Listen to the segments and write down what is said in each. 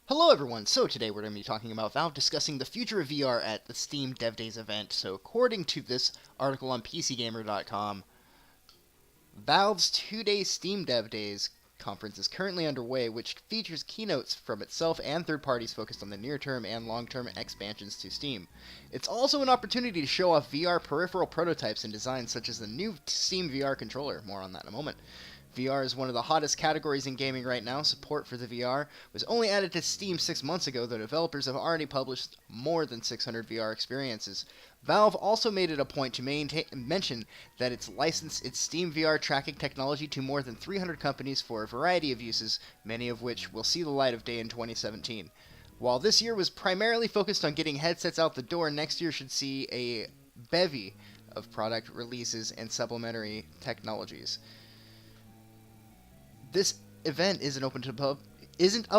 Hello everyone, so today we're going to be talking about Valve discussing the future of VR at the Steam Dev Days event. So according to this article on PCGamer.com, Valve's 2-day Steam Dev Days conference is currently underway, which features keynotes from itself and third parties focused on the near-term and long-term expansions to Steam. It's also an opportunity to show off VR peripheral prototypes and designs such as the new Steam VR controller. More on that in a moment. VR is one of the hottest categories in gaming right now. Support for the VR was only added to Steam 6 months ago, though developers have already published more than 600 VR experiences. Valve also made it a point to mention that it's licensed its Steam VR tracking technology to more than 300 companies for a variety of uses, many of which will see the light of day in 2017. While this year was primarily focused on getting headsets out the door, next year should see a bevy of product releases and supplementary technologies. This event isn't open to the pub.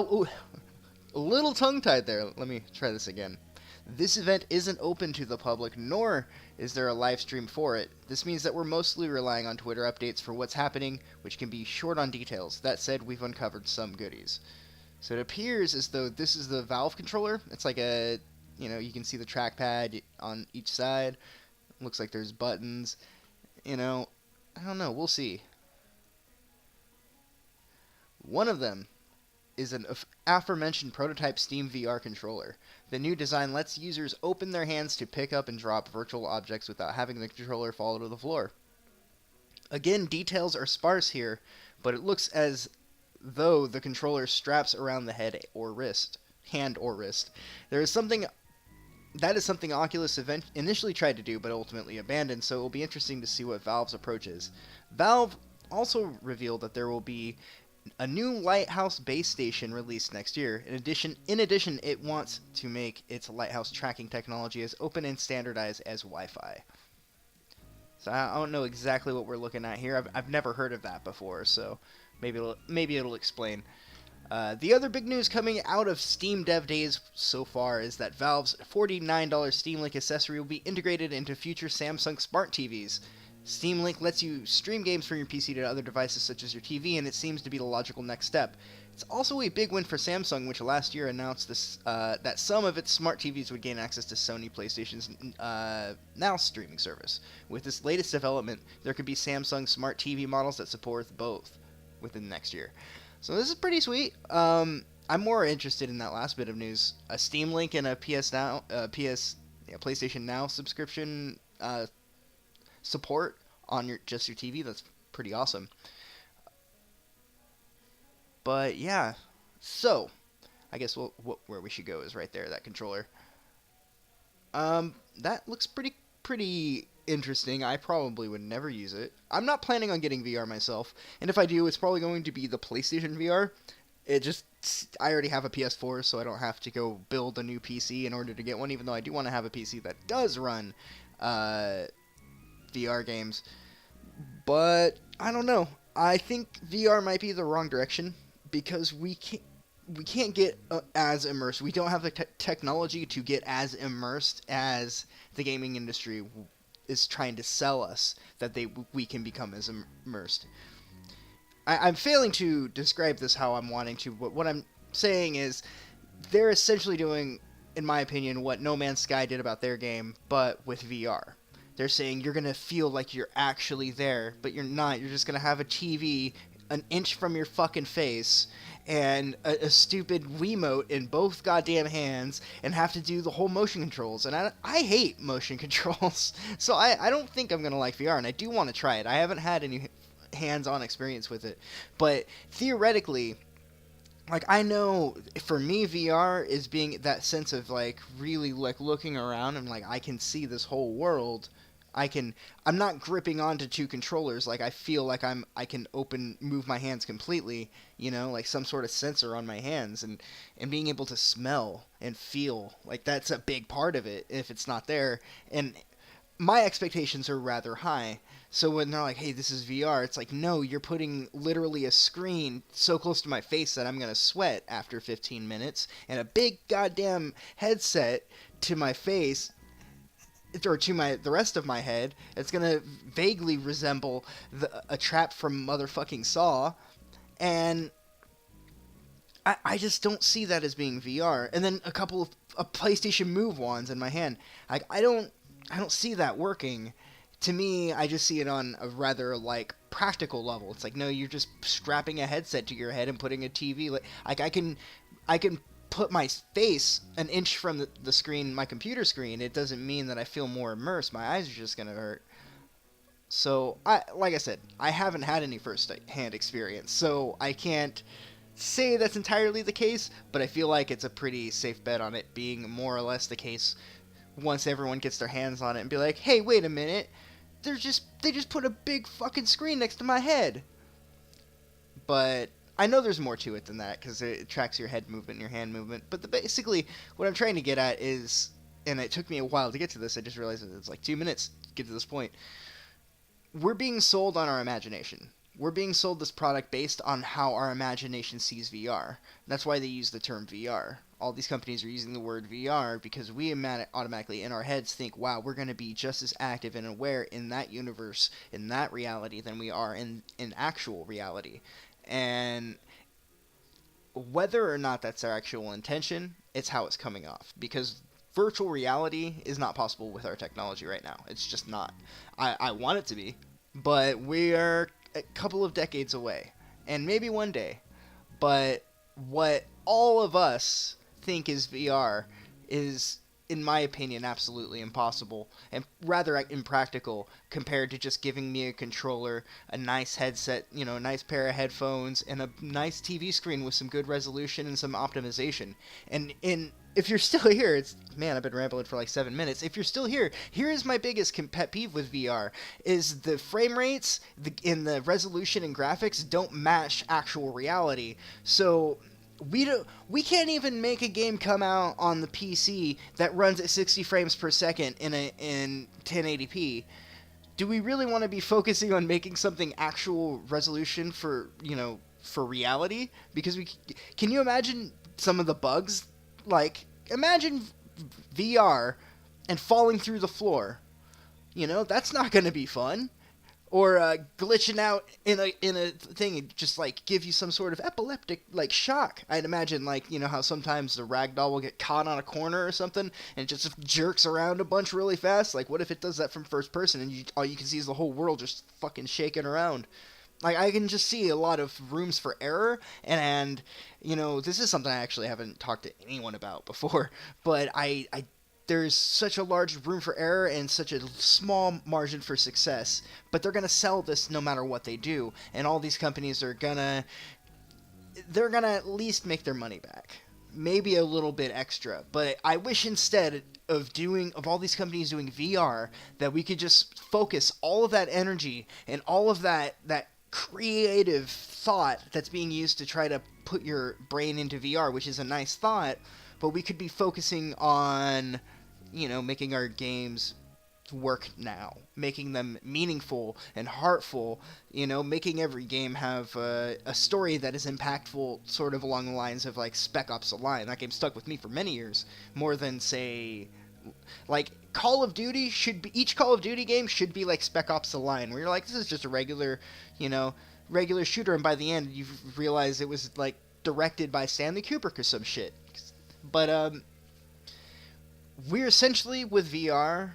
A little tongue-tied there. Let me try this again. This event isn't open to the public, nor is there a live stream for it. This means that we're mostly relying on Twitter updates for what's happening, which can be short on details. That said, we've uncovered some goodies. So it appears as though this is the Valve controller. It's like you can see the trackpad on each side. Looks like there's buttons. I don't know. We'll see. One of them is an aforementioned prototype Steam VR controller. The new design lets users open their hands to pick up and drop virtual objects without having the controller fall to the floor. Again, details are sparse here, but it looks as though the controller straps around the hand or wrist. That is something Oculus initially tried to do, but ultimately abandoned, so it will be interesting to see what Valve's approach is. Valve also revealed that there will be a new Lighthouse base station released next year. In addition, it wants to make its Lighthouse tracking technology as open and standardized as Wi-Fi. So I don't know exactly what we're looking at here. I've never heard of that before, so maybe it'll explain. The other big news coming out of Steam Dev Days so far is that Valve's $49 Steam Link accessory will be integrated into future Samsung Smart TVs. Steam Link lets you stream games from your PC to other devices such as your TV, and it seems to be the logical next step. It's also a big win for Samsung, which last year announced that some of its smart TVs would gain access to Sony PlayStation's Now streaming service. With this latest development, there could be Samsung smart TV models that support both within next year. So this is pretty sweet. I'm more interested in that last bit of news. A Steam Link and a PlayStation Now subscription support on your TV. That's pretty awesome. But yeah, so I guess where we should go is right there, that controller. That looks pretty interesting. I probably would never use it. I'm not planning on getting VR myself, and if I do, it's probably going to be the PlayStation VR. I already have a PS4, so I don't have to go build a new PC in order to get one, even though I do want to have a PC that does run VR games. But I don't know. I think VR might be the wrong direction because we can't get as immersed. We don't have the technology to get as immersed as the gaming industry is trying to sell us that we can become as immersed. I'm failing to describe this how I'm wanting to, but what I'm saying is they're essentially doing, in my opinion, what No Man's Sky did about their game, but with VR. They're saying you're going to feel like you're actually there, but you're not. You're just going to have a TV an inch from your fucking face and a stupid Wiimote in both goddamn hands and have to do the whole motion controls. And I hate motion controls, so I don't think I'm going to like VR, and I do want to try it. I haven't had any hands-on experience with it, but theoretically, like, I know for me VR is being that sense of like really like looking around and like I can see this whole world. I'm not gripping onto two controllers. Like, I feel like I can move my hands completely, like some sort of sensor on my hands, and being able to smell and feel, like, that's a big part of it if it's not there. And my expectations are rather high. So when they're like, hey, this is VR, it's like, no, you're putting literally a screen so close to my face that I'm going to sweat after 15 minutes, and a big goddamn headset to my face, or to the rest of my head. It's gonna vaguely resemble a trap from motherfucking Saw, and I just don't see that as being VR. And then a couple of PlayStation Move wands in my hand. I don't see that working. To me, I just see it on a rather like practical level. It's like, no, you're just strapping a headset to your head and putting a TV. Like I can put my face an inch from the screen, my computer screen. It doesn't mean that I feel more immersed. My eyes are just gonna hurt. So like I said, I haven't had any first-hand experience, so I can't say that's entirely the case. But I feel like it's a pretty safe bet on it being more or less the case once everyone gets their hands on it and be like, hey, wait a minute, they just put a big fucking screen next to my head. But I know there's more to it than that because it tracks your head movement and your hand movement. But basically, what I'm trying to get at is, and it took me a while to get to this. I just realized it's like 2 minutes to get to this point. We're being sold on our imagination. We're being sold this product based on how our imagination sees VR. That's why they use the term VR. All these companies are using the word VR because we automatically in our heads think, wow, we're going to be just as active and aware in that universe, in that reality, than we are in actual reality. And whether or not that's our actual intention, it's how it's coming off. Because virtual reality is not possible with our technology right now. It's just not. I want it to be, but we are a couple of decades away, and maybe one day. But what all of us think is VR is, in my opinion, absolutely impossible and rather impractical compared to just giving me a controller, a nice headset, a nice pair of headphones, and a nice TV screen with some good resolution and some optimization. And if you're still here, I've been rambling for like 7 minutes. If you're still here, here is my biggest pet peeve with VR, is the frame rates in the resolution and graphics don't match actual reality. So we can't even make a game come out on the PC that runs at 60 frames per second in 1080p. Do we really want to be focusing on making something actual resolution for reality? Because can you imagine some of the bugs? Like, imagine VR and falling through the floor. That's not going to be fun. Or glitching out in a thing and just like give you some sort of epileptic like shock. I'd imagine, like, how sometimes the ragdoll will get caught on a corner or something and it just jerks around a bunch really fast. Like, what if it does that from first person and all you can see is the whole world just fucking shaking around? Like, I can just see a lot of rooms for error, and this is something I actually haven't talked to anyone about before, but there's such a large room for error and such a small margin for success, but they're going to sell this no matter what they do, and all these companies they're going to at least make their money back. Maybe a little bit extra, but I wish instead of all these companies doing VR that we could just focus all of that energy and all of that creative thought that's being used to try to put your brain into VR, which is a nice thought, but we could be focusing on, making our games work now, making them meaningful and heartful, making every game have a story that is impactful, sort of along the lines of like Spec Ops: The Line. That game stuck with me for many years, more than, say, like Call of Duty each Call of Duty game should be like Spec Ops: The Line, where you're like, this is just a regular shooter, and by the end you realize it was like directed by Stanley Kubrick or some shit. But we're essentially with VR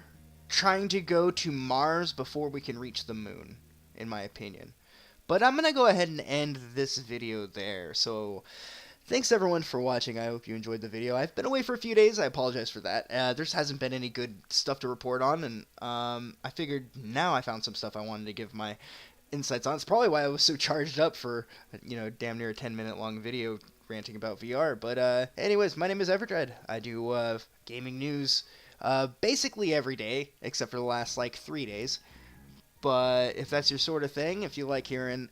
trying to go to Mars before we can reach the moon, in my opinion. But I'm gonna go ahead and end this video there. So thanks everyone for watching. I hope you enjoyed the video. I've been away for a few days. I apologize for that. There just hasn't been any good stuff to report on, and I figured now I found some stuff I wanted to give my insights on. It's probably why I was so charged up for, damn near a 10-minute long video ranting about VR. But anyways, my name is Everdread. I do gaming news basically every day, except for the last like 3 days. But if that's your sort of thing, if you like hearing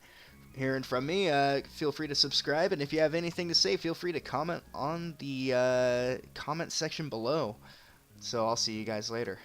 from me, feel free to subscribe, and if you have anything to say, feel free to comment on the comment section below. So I'll see you guys later.